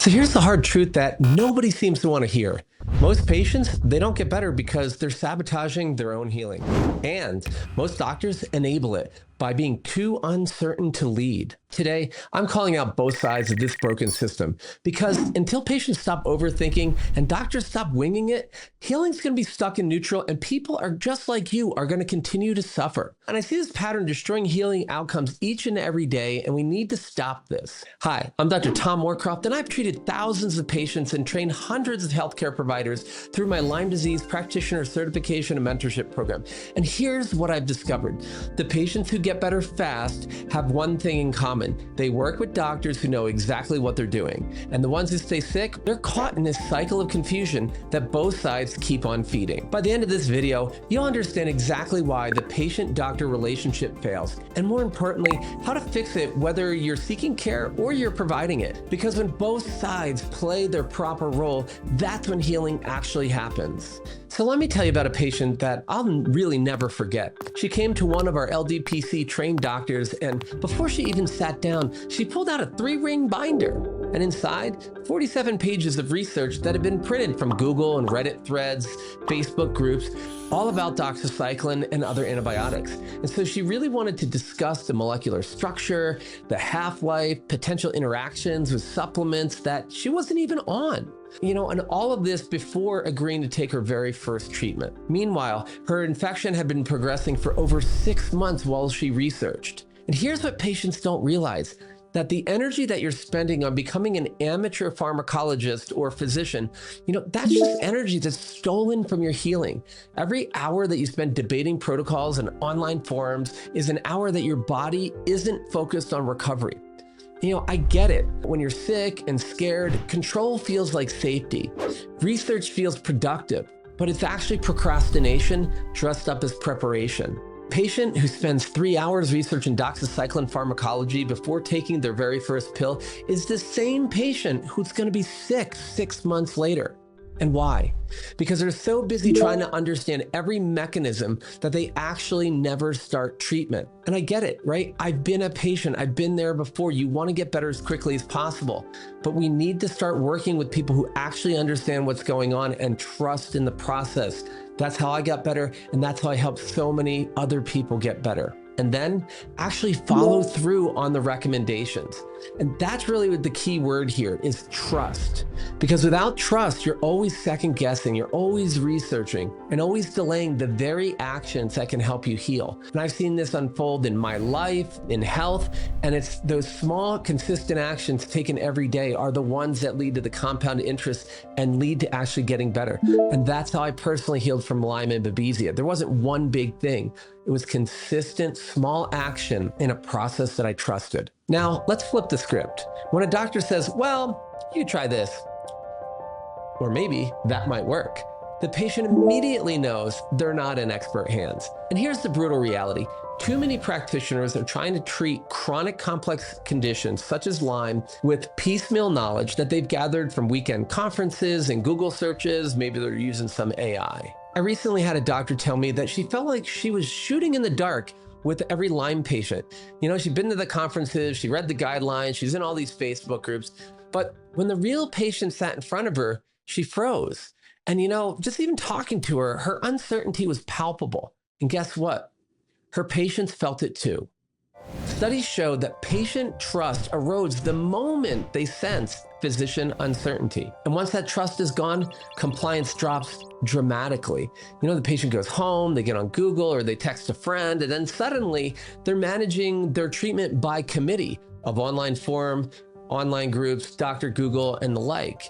So here's the hard truth that nobody seems to want to hear. Most patients, they don't get better because they're sabotaging their own healing. And most doctors enable it by being too uncertain to lead. Today, I'm calling out both sides of this broken system because until patients stop overthinking and doctors stop winging it, healing's going to be stuck in neutral and people are just like you are going to continue to suffer. And I see this pattern destroying healing outcomes each and every day, and we need to stop this. Hi, I'm Dr. Tom Moorcroft, and I've treated thousands of patients and trained hundreds of healthcare providers through my Lyme disease practitioner certification and mentorship program. And here's what I've discovered. The patients who get better fast have one thing in common. They work with doctors who know exactly what they're doing. And the ones who stay sick, they're caught in this cycle of confusion that both sides keep on feeding. By the end of this video, you'll understand exactly why the patient-doctor relationship fails, and more importantly, how to fix it whether you're seeking care or you're providing it. Because when both sides play their proper role, that's when healing actually happens. So let me tell you about a patient that I'll really never forget. She came to one of our LDPC-trained doctors, and before she even sat down, she pulled out a 3-ring binder. And inside, 47 pages of research that had been printed from Google and Reddit threads, Facebook groups, all about doxycycline and other antibiotics. And so she really wanted to discuss the molecular structure, the half-life, potential interactions with supplements that she wasn't even on. And all of this before agreeing to take her very first treatment. Meanwhile, her infection had been progressing for over 6 months while she researched. And here's what patients don't realize, that the energy that you're spending on becoming an amateur pharmacologist or physician, that's just energy that's stolen from your healing. Every hour that you spend debating protocols and online forums is an hour that your body isn't focused on recovery. I get it. When you're sick and scared, control feels like safety. Research feels productive, but it's actually procrastination dressed up as preparation. Patient who spends 3 hours researching doxycycline pharmacology before taking their very first pill is the same patient who's going to be sick 6 months later. And why? Because they're so busy trying to understand every mechanism that they actually never start treatment. And I get it, right? I've been a patient. I've been there before. You want to get better as quickly as possible. But we need to start working with people who actually understand what's going on and trust in the process. That's how I got better, and that's how I helped so many other people get better. And then actually follow through on the recommendations. And that's really what the key word here is, trust. Because without trust, you're always second guessing, you're always researching, and always delaying the very actions that can help you heal. And I've seen this unfold in my life, in health, and it's those small, consistent actions taken every day are the ones that lead to the compound interest and lead to actually getting better. And that's how I personally healed from Lyme and Babesia. There wasn't one big thing. It was consistent, small action in a process that I trusted. Now, let's flip the script. When a doctor says, well, you try this, or maybe that might work, the patient immediately knows they're not in expert hands. And here's the brutal reality. Too many practitioners are trying to treat chronic complex conditions such as Lyme with piecemeal knowledge that they've gathered from weekend conferences and Google searches. Maybe they're using some AI. I recently had a doctor tell me that she felt like she was shooting in the dark with every Lyme patient. She'd been to the conferences, she read the guidelines, she's in all these Facebook groups, but when the real patient sat in front of her, she froze. And just even talking to her, her uncertainty was palpable. And guess what? Her patients felt it too. Studies show that patient trust erodes the moment they sense physician uncertainty. And once that trust is gone, compliance drops dramatically. The patient goes home, they get on Google or they text a friend, and then suddenly they're managing their treatment by committee of online forum, online groups, Dr. Google, and the like.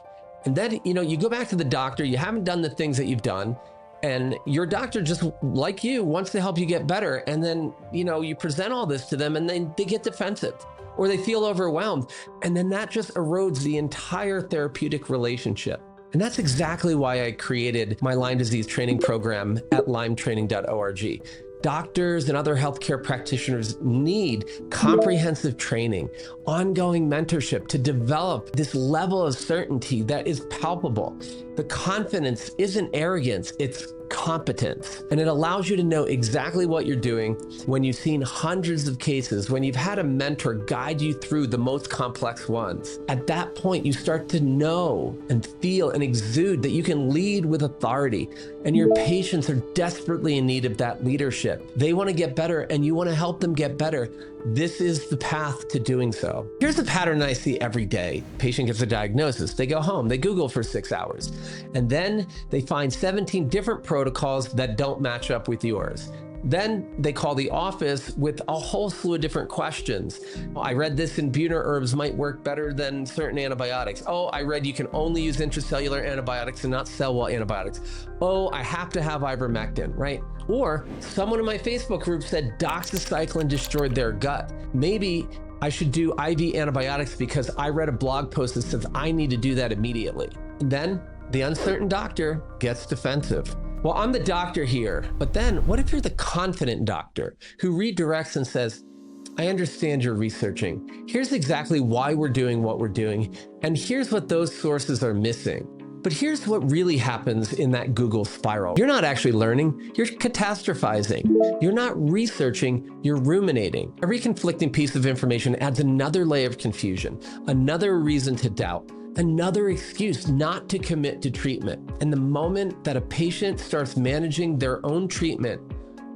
And then, you go back to the doctor, you haven't done the things that you've done, and your doctor, just like you, wants to help you get better. And then, you present all this to them and then they get defensive or they feel overwhelmed. And then that just erodes the entire therapeutic relationship. And that's exactly why I created my Lyme disease training program at lymetraining.org. Doctors and other healthcare practitioners need comprehensive training, ongoing mentorship to develop this level of certainty that is palpable. The confidence isn't arrogance, it's competence. And it allows you to know exactly what you're doing when you've seen hundreds of cases, when you've had a mentor guide you through the most complex ones. At that point, you start to know and feel and exude that you can lead with authority, and your patients are desperately in need of that leadership. They want to get better, and you want to help them get better. This is the path to doing so. Here's a pattern I see every day. Patient gets a diagnosis. They go home. They Google for 6 hours. And then they find 17 different protocols that don't match up with yours. Then they call the office with a whole slew of different questions. Oh, I read this in Buhner herbs might work better than certain antibiotics. Oh, I read you can only use intracellular antibiotics and not cell wall antibiotics. Oh, I have to have ivermectin, right? Or someone in my Facebook group said doxycycline destroyed their gut. Maybe I should do IV antibiotics because I read a blog post that says I need to do that immediately. And then the uncertain doctor gets defensive. Well, I'm the doctor here, but then what if you're the confident doctor who redirects and says, I understand you're researching. Here's exactly why we're doing what we're doing, and here's what those sources are missing. But here's what really happens in that Google spiral. You're not actually learning, you're catastrophizing. You're not researching, you're ruminating. Every conflicting piece of information adds another layer of confusion, another reason to doubt, another excuse not to commit to treatment. And the moment that a patient starts managing their own treatment,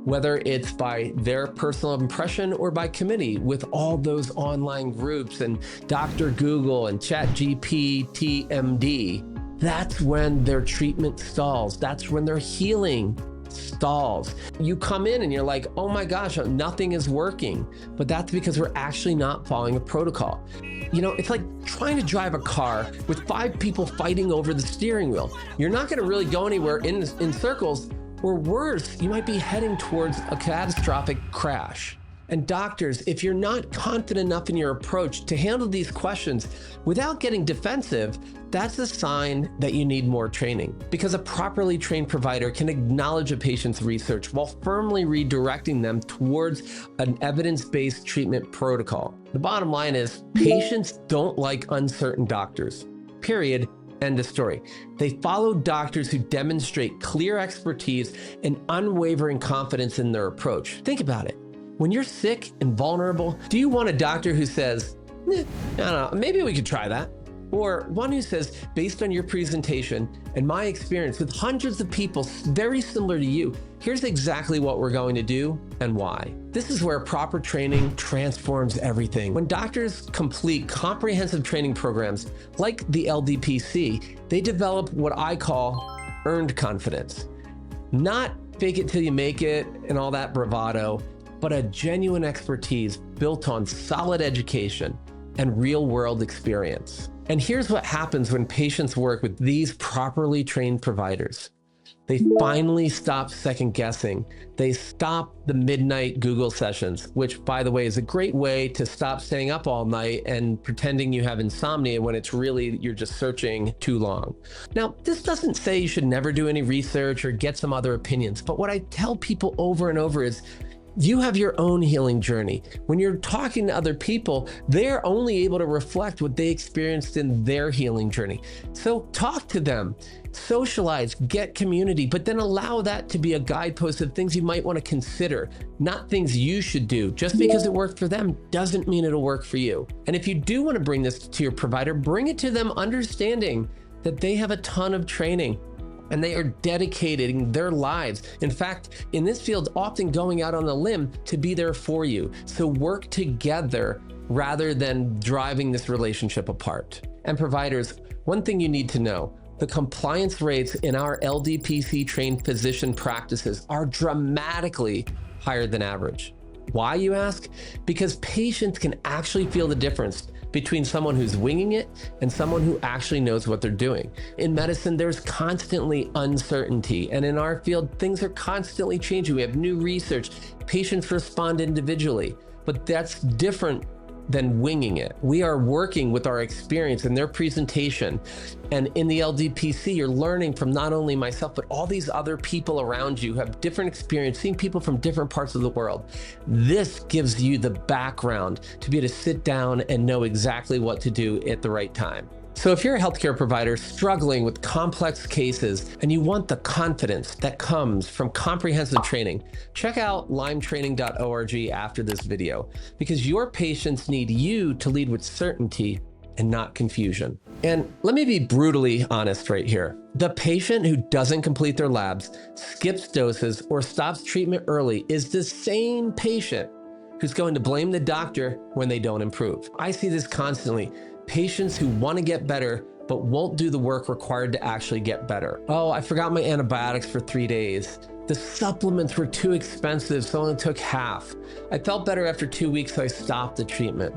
whether it's by their personal impression or by committee with all those online groups and Dr. Google and ChatGPT MD, that's when their treatment stalls. That's when their healing stalls. You come in and you're like, oh my gosh, nothing is working. But that's because we're actually not following a protocol. You know, it's like trying to drive a car with 5 people fighting over the steering wheel. You're not going to really go anywhere in circles, or worse, you might be heading towards a catastrophic crash. And doctors, if you're not confident enough in your approach to handle these questions without getting defensive, that's a sign that you need more training, because a properly trained provider can acknowledge a patient's research while firmly redirecting them towards an evidence-based treatment protocol. The bottom line is patients don't like uncertain doctors, period. End of story. They follow doctors who demonstrate clear expertise and unwavering confidence in their approach. Think about it. When you're sick and vulnerable, do you want a doctor who says, I don't know, maybe we could try that? Or one who says, based on your presentation and my experience with hundreds of people very similar to you, here's exactly what we're going to do and why. This is where proper training transforms everything. When doctors complete comprehensive training programs like the LDPC, they develop what I call earned confidence. Not fake it till you make it and all that bravado, but a genuine expertise built on solid education and real-world experience. And here's what happens when patients work with these properly trained providers. They finally stop second-guessing. They stop the midnight Google sessions, which, by the way, is a great way to stop staying up all night and pretending you have insomnia when it's really you're just searching too long. Now, this doesn't say you should never do any research or get some other opinions, but what I tell people over and over is, you have your own healing journey. When you're talking to other people, they're only able to reflect what they experienced in their healing journey. So talk to them, socialize, get community, but then allow that to be a guidepost of things you might want to consider, not things you should do. Just because it worked for them doesn't mean it'll work for you. And if you do want to bring this to your provider, bring it to them understanding that they have a ton of training and they are dedicating their lives. In fact, in this field, often going out on a limb to be there for you. So work together rather than driving this relationship apart. And providers, one thing you need to know, the compliance rates in our LDPC-trained physician practices are dramatically higher than average. Why, you ask? Because patients can actually feel the difference between someone who's winging it and someone who actually knows what they're doing. In medicine, there's constantly uncertainty, and in our field, things are constantly changing. We have new research. Patients respond individually, but that's different than winging it. We are working with our experience and their presentation. And in the LDPC, you're learning from not only myself, but all these other people around you who have different experience, seeing people from different parts of the world. This gives you the background to be able to sit down and know exactly what to do at the right time. So if you're a healthcare provider struggling with complex cases and you want the confidence that comes from comprehensive training, check out lymetraining.org after this video, because your patients need you to lead with certainty and not confusion. And let me be brutally honest right here. The patient who doesn't complete their labs, skips doses, or stops treatment early is the same patient who's going to blame the doctor when they don't improve. I see this constantly. Patients who want to get better, but won't do the work required to actually get better. Oh, I forgot my antibiotics for 3 days. The supplements were too expensive, so I only took half. I felt better after 2 weeks, so I stopped the treatment.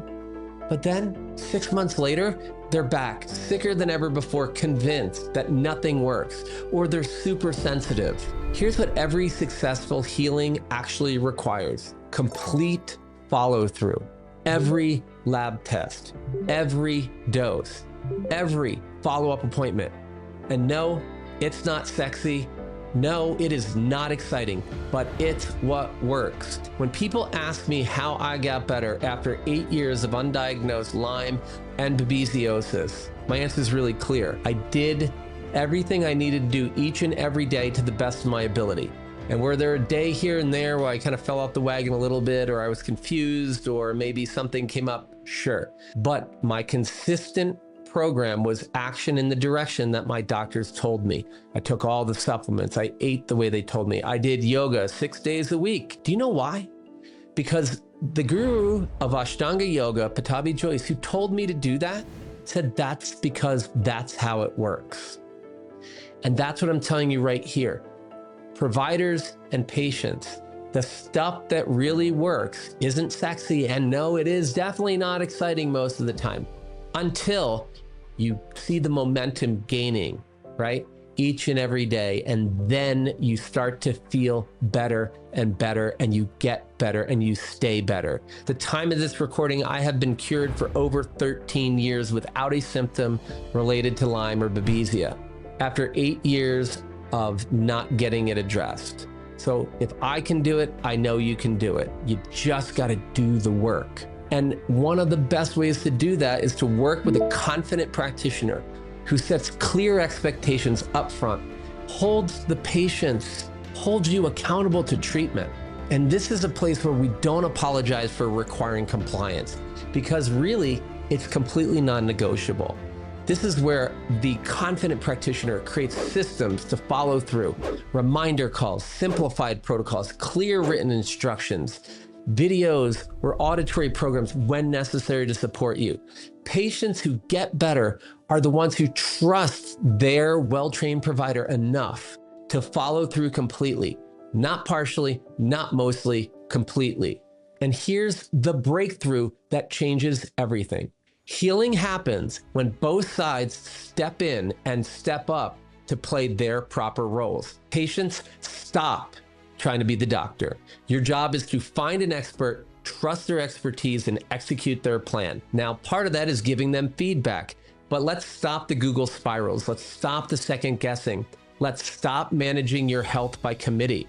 But then 6 months later, they're back, sicker than ever before, convinced that nothing works, or they're super sensitive. Here's what every successful healing actually requires: complete follow-through. Every lab test, every dose, every follow-up appointment. And no, it's not sexy. No, it is not exciting, but it's what works. When people ask me how I got better after 8 years of undiagnosed Lyme and babesiosis, my answer is really clear. I did everything I needed to do each and every day to the best of my ability. And were there a day here and there where I kind of fell off the wagon a little bit, or I was confused, or maybe something came up? Sure. But my consistent program was action in the direction that my doctors told me. I took all the supplements. I ate the way they told me. I did yoga 6 days a week. Do you know why? Because the guru of Ashtanga Yoga, Pattabhi Jois, who told me to do that, said that's because that's how it works. And that's what I'm telling you right here. Providers and patients, the stuff that really works isn't sexy, and no, it is definitely not exciting most of the time, until you see the momentum gaining, right? Each and every day, and then you start to feel better and better, and you get better and you stay better. The time of this recording, I have been cured for over 13 years without a symptom related to Lyme or Babesia, after 8 years of not getting it addressed. So if I can do it, I know you can do it. You just got to do the work. And one of the best ways to do that is to work with a confident practitioner who sets clear expectations up front, holds the patients, holds you accountable to treatment. And this is a place where we don't apologize for requiring compliance, because really it's completely non-negotiable. This is where the confident practitioner creates systems to follow through, reminder calls, simplified protocols, clear written instructions, videos or auditory programs when necessary to support you. Patients who get better are the ones who trust their well-trained provider enough to follow through completely, not partially, not mostly, completely. And here's the breakthrough that changes everything. Healing happens when both sides step in and step up to play their proper roles. Patients stop trying to be the doctor. Your job is to find an expert, trust their expertise, and execute their plan. Now, part of that is giving them feedback, but let's stop the Google spirals. Let's stop the second guessing. Let's stop managing your health by committee.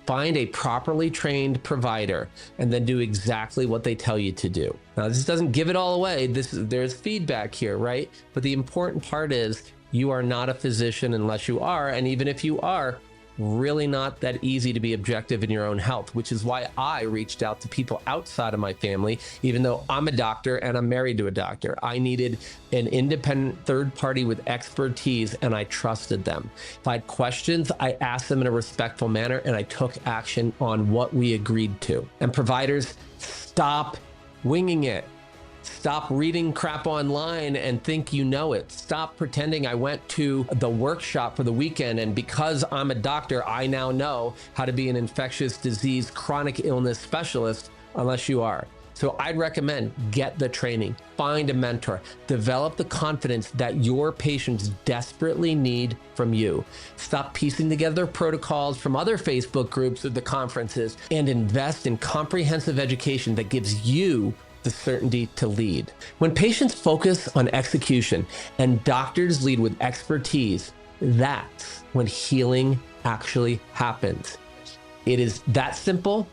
Find a properly trained provider and then do exactly what they tell you to do. Now, this doesn't give it all away. There's feedback here, right? But the important part is you are not a physician unless you are. And even if you are, really not that easy to be objective in your own health, which is why I reached out to people outside of my family, even though I'm a doctor and I'm married to a doctor. I needed an independent third party with expertise, and I trusted them. If I had questions, I asked them in a respectful manner, and I took action on what we agreed to. And providers, stop winging it. Stop reading crap online and think you know it. Stop pretending I went to the workshop for the weekend and because I'm a doctor, I now know how to be an infectious disease chronic illness specialist, unless you are. So I'd recommend get the training, find a mentor, develop the confidence that your patients desperately need from you. Stop piecing together protocols from other Facebook groups or the conferences, and invest in comprehensive education that gives you the certainty to lead. When patients focus on execution and doctors lead with expertise, that's when healing actually happens. It is that simple,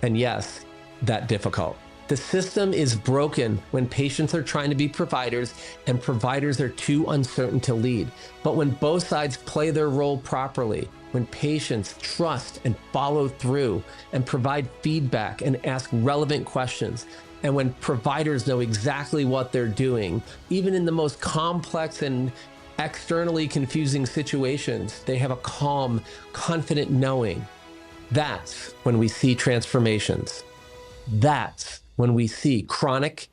and yes, that difficult. The system is broken when patients are trying to be providers and providers are too uncertain to lead. But when both sides play their role properly, when patients trust and follow through and provide feedback and ask relevant questions, and when providers know exactly what they're doing, even in the most complex and externally confusing situations, they have a calm, confident knowing. That's when we see transformations. That's when we see chronic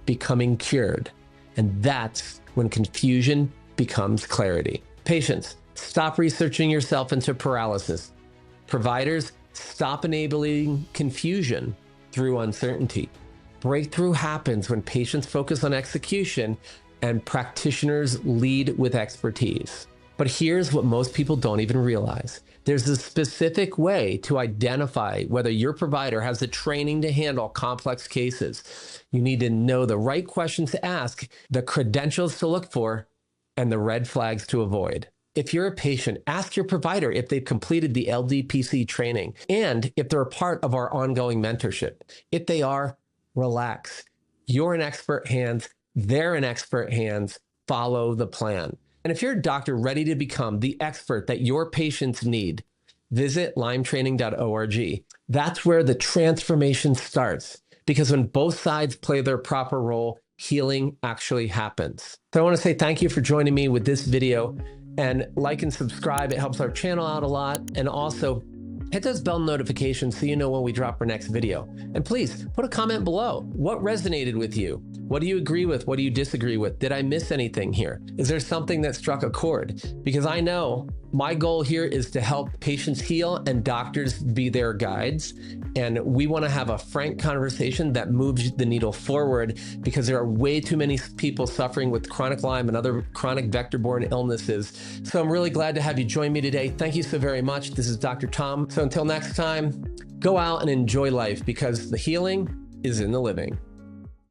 becoming cured. And that's when confusion becomes clarity. Patients, stop researching yourself into paralysis. Providers, stop enabling confusion through uncertainty. Breakthrough happens when patients focus on execution and practitioners lead with expertise. But here's what most people don't even realize. There's a specific way to identify whether your provider has the training to handle complex cases. You need to know the right questions to ask, the credentials to look for, and the red flags to avoid. If you're a patient, ask your provider if they've completed the LDPC training and if they're a part of our ongoing mentorship. If they are, relax. You're in expert hands. They're in expert hands. Follow the plan. And if you're a doctor ready to become the expert that your patients need, visit lymetraining.org. That's where the transformation starts, because when both sides play their proper role, healing actually happens. So I want to say thank you for joining me with this video, and like and subscribe. It helps our channel out a lot. And also hit those bell notifications so you know when we drop our next video. And please put a comment below. What resonated with you? What do you agree with? What do you disagree with? Did I miss anything here? Is there something that struck a chord? Because I know my goal here is to help patients heal and doctors be their guides. And we want to have a frank conversation that moves the needle forward, because there are way too many people suffering with chronic Lyme and other chronic vector-borne illnesses. So I'm really glad to have you join me today. Thank you so very much. This is Dr. Tom. So until next time, go out and enjoy life, because the healing is in the living.